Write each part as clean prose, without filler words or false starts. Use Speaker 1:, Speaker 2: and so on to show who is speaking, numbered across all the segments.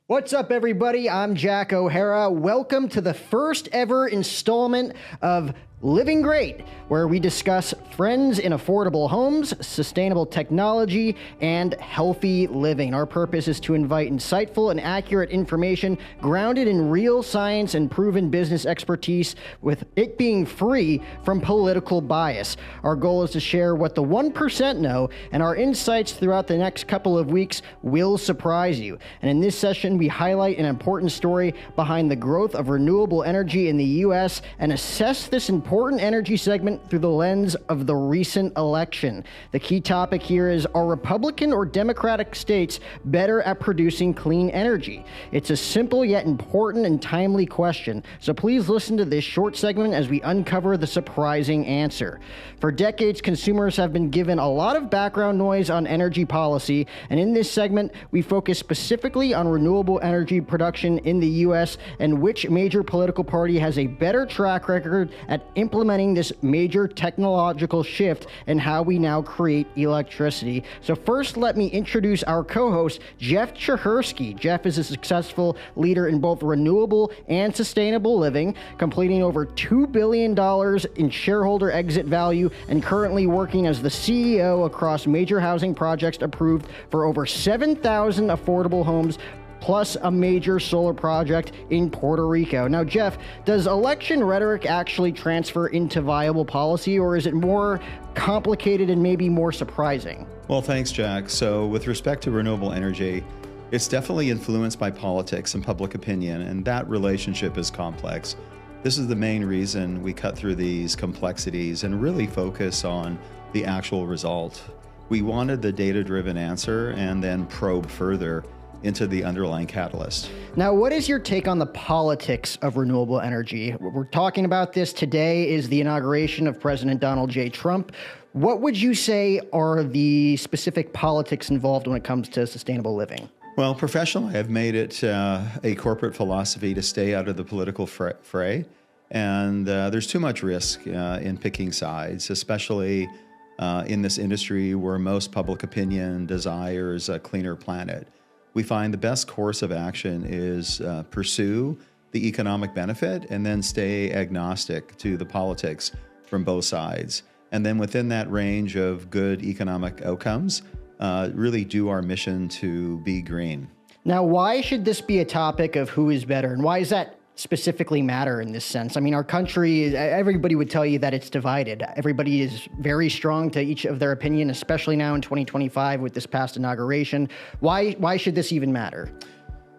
Speaker 1: What's up, everybody? I'm Jack O'Hara. Welcome to the first ever installment of Living Great, where we discuss trends in affordable homes, sustainable technology, and healthy living. Our purpose is to invite insightful and accurate information grounded in real science and proven business expertise, with it being free from political bias. Our goal is to share what the 1% know, and our insights throughout the next couple of weeks will surprise you. And in this session, we highlight an important story behind the growth of renewable energy in the U.S. and assess this important energy segment through the lens of the recent election. The key topic here is, are Republican or Democratic states better at producing clean energy? It's a simple yet important and timely question, so please listen to this short segment as we uncover the surprising answer. For decades, consumers have been given a lot of background noise on energy policy, and in this segment, we focus specifically on renewable energy production in the U.S. and which major political party has a better track record at implementing this major technological shift in how we now create electricity. So first, let me introduce our co-host, Jeff Cherski. Jeff is a successful leader in both renewable and sustainable living, completing over $2 billion in shareholder exit value and currently working as the CEO across major housing projects approved for over 7,000 affordable homes, plus a major solar project in Puerto Rico. Now, Jeff, does election rhetoric actually transfer into viable policy, or is it more complicated and maybe more surprising?
Speaker 2: Well, thanks, Jack. So with respect to renewable energy, it's definitely influenced by politics and public opinion, and that relationship is complex. This is the main reason we cut through these complexities and really focus on the actual result. We wanted the data-driven answer and then probe further into the underlying catalyst.
Speaker 1: Now, what is your take on the politics of renewable energy? We're talking about this today is the inauguration of President Donald J. Trump. What would you say are the specific politics involved when it comes to sustainable living?
Speaker 2: Well, professionally, I've made it a corporate philosophy to stay out of the political fray. And there's too much risk in picking sides, especially in this industry where most public opinion desires a cleaner planet. We find the best course of action is pursue the economic benefit and then stay agnostic to the politics from both sides. And then within that range of good economic outcomes, really do our mission to be green.
Speaker 1: Now, why should this be a topic of who is better, and why does that specifically matter in this sense? I mean, our country, everybody would tell you that it's divided. Everybody is very strong to each of their opinion, especially now in 2025 with this past inauguration. Why should this even matter?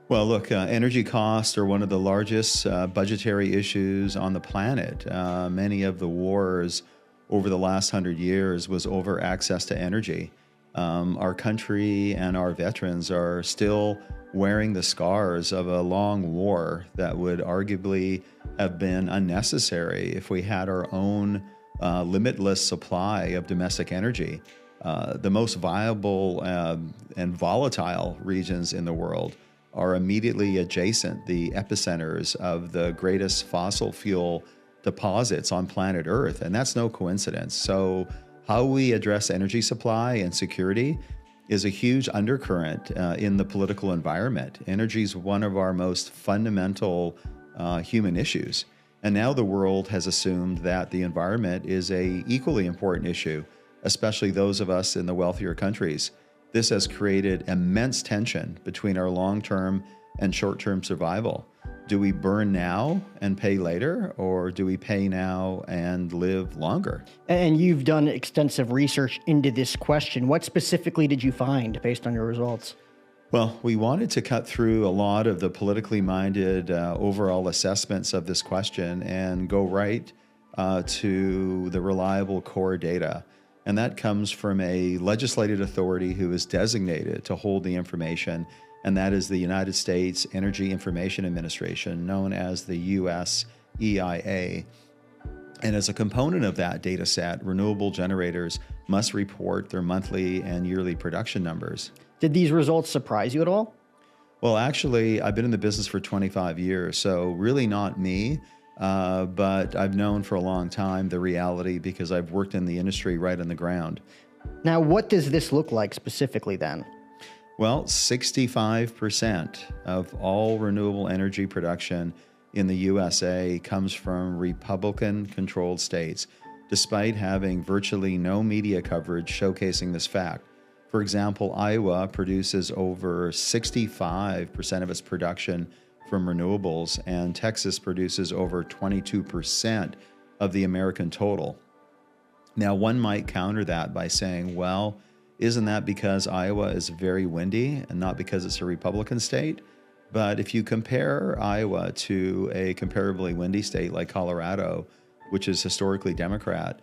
Speaker 2: Well, look, energy costs are one of the largest budgetary issues on the planet. Many of the wars over the last 100 years was over access to energy. Our country and our veterans are still wearing the scars of a long war that would arguably have been unnecessary if we had our own limitless supply of domestic energy. The most viable and volatile regions in the world are immediately adjacent, the epicenters of the greatest fossil fuel deposits on planet Earth, and that's no coincidence. So how we address energy supply and security is a huge undercurrent in the political environment. Energy is one of our most fundamental human issues. And now the world has assumed that the environment is an equally important issue, especially those of us in the wealthier countries. This has created immense tension between our long-term and short-term survival. Do we burn now and pay later, or do we pay now and live longer?
Speaker 1: And you've done extensive research into this question. What specifically did you find based on your results?
Speaker 2: Well, we wanted to cut through a lot of the politically minded overall assessments of this question and go right to the reliable core data. And that comes from a legislative authority who is designated to hold the information, and that is the United States Energy Information Administration, known as the US EIA. And as a component of that data set, renewable generators must report their monthly and yearly production numbers.
Speaker 1: Did these results surprise you at all?
Speaker 2: Well, actually, I've been in the business for 25 years, so really not me, but I've known for a long time the reality because I've worked in the industry right on the ground.
Speaker 1: Now, what does this look like specifically then?
Speaker 2: Well, 65% of all renewable energy production in the USA comes from Republican-controlled states, despite having virtually no media coverage showcasing this fact. For example, Iowa produces over 65% of its production from renewables, and Texas produces over 22% of the American total. Now, one might counter that by saying, well, isn't that because Iowa is very windy and not because it's a Republican state? But if you compare Iowa to a comparably windy state like Colorado, which is historically Democrat,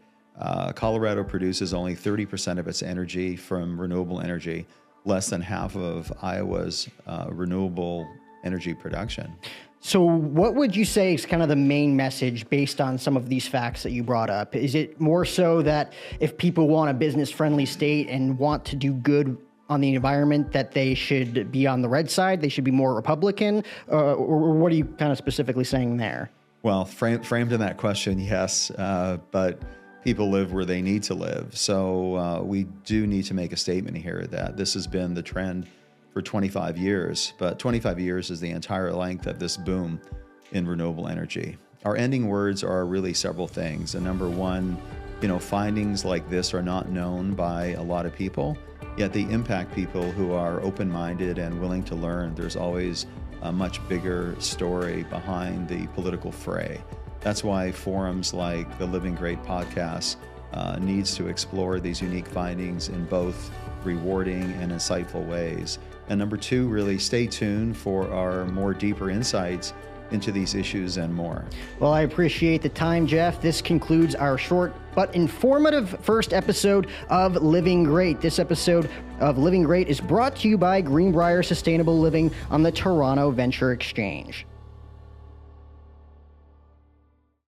Speaker 2: Colorado produces only 30% of its energy from renewable energy, less than half of Iowa's renewable energy production.
Speaker 1: So what would you say is kind of the main message based on some of these facts that you brought up? Is it more so that if people want a business-friendly state and want to do good on the environment, that they should be on the red side, they should be more Republican, or what are you kind of specifically saying there?
Speaker 2: Well, framed in that question, yes, but people live where they need to live. So we do need to make a statement here that this has been the trend for 25 years, but 25 years is the entire length of this boom in renewable energy. Our ending words are really several things. And number one, findings like this are not known by a lot of people, yet they impact people who are open-minded and willing to learn. There's always a much bigger story behind the political fray. That's why forums like the Living Great podcast needs to explore these unique findings in both rewarding and insightful ways. And number two, really stay tuned for our more deeper insights into these issues and more.
Speaker 1: Well, I appreciate the time, Jeff. This concludes our short but informative first episode of Living Great. This episode of Living Great is brought to you by Greenbrier Sustainable Living on the Toronto Venture Exchange.